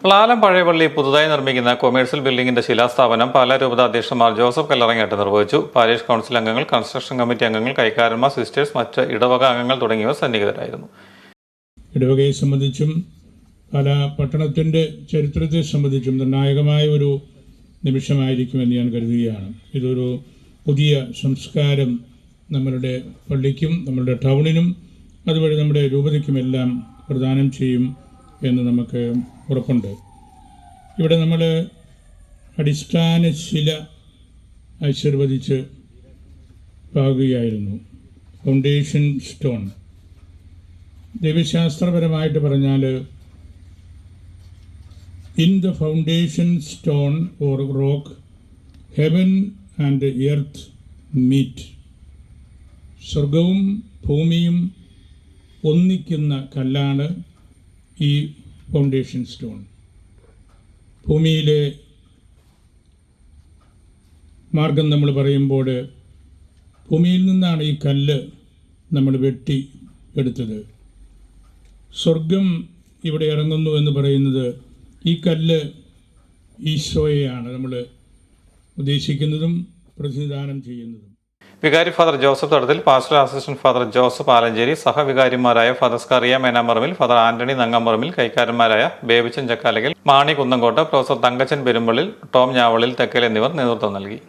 പ്ലാലം പഴയപള്ളി പുതുതായി നിർമ്മിക്കുന്ന കൊമേഴ്സ്യൽ ബിൽഡിംഗിന്റെ ശിലാസ്ഥാപനം പാലാ രൂപത അധ്യക്ഷന്മാർ ജോസഫ് കല്ലറങ്ങാട്ട് നിർവഹിച്ചു. പാരിഷ് കൗൺസിൽ അംഗങ്ങൾ, കൺസ്ട്രക്ഷൻ കമ്മിറ്റി അംഗങ്ങൾ, കൈക്കാരന്മാർ, സിസ്റ്റേഴ്സ്, മറ്റ് ഇടവക അംഗങ്ങൾ തുടങ്ങിയവർ സന്നിഹിതരായിരുന്നു. ഇടവകയെ സംബന്ധിച്ചും പാലാ പട്ടണത്തിൻ്റെ ചരിത്രത്തെ സംബന്ധിച്ചും നിർണായകമായ ഒരു നിമിഷമായിരിക്കുമെന്ന് ഞാൻ കരുതുകയാണ്. ഇതൊരു പുതിയ സംസ്കാരം നമ്മളുടെ പള്ളിക്കും നമ്മളുടെ ടൗണിനും അതുവഴി നമ്മുടെ രൂപതയ്ക്കുമെല്ലാം പ്രദാനം ചെയ്യും എന്ന് നമുക്ക് ഉറപ്പുണ്ട്. ഇവിടെ നമ്മൾ അടിസ്ഥാന ശില ആശീർവദിച്ച് പാകുകയായിരുന്നു. Foundation stone. ദൈവശാസ്ത്രപരമായിട്ട് പറഞ്ഞാൽ in the foundation stone or rock heaven and earth meet. സ്വർഗവും ഭൂമിയും ഒന്നിക്കുന്ന കല്ലാണ് ഈ ഫൗണ്ടേഷൻ സ്റ്റോൺ. ഭൂമിയിലെ മാർഗം നമ്മൾ പറയുമ്പോൾ ഭൂമിയിൽ നിന്നാണ് ഈ കല്ല് നമ്മൾ വെട്ടി എടുത്തത്. സ്വർഗം ഇവിടെ ഇറങ്ങുന്നു എന്ന് പറയുന്നത് ഈ കല്ല് ഈശോയെയാണ് നമ്മൾ ഉദ്ദേശിക്കുന്നതും പ്രതിനിധാനം ചെയ്യുന്നതും. വികാരി father Joseph Thadathil, pastor assistant father Joseph Alencherry, സഹവികാരിമാരായ father Scaria Menamaramil, father Antony Nangamaramil, കൈക്കാരന്മാരായ ബേബിച്ചൻ ചക്കാലകൽ, മാണി കുന്നംകോട്ട്, പ്രൊഫസർ തങ്കച്ചൻ പെരുമ്പള്ളിൽ, ടോം ഞാവളിൽ തെക്കൽ എന്നിവർ നേതൃത്വം നൽകി.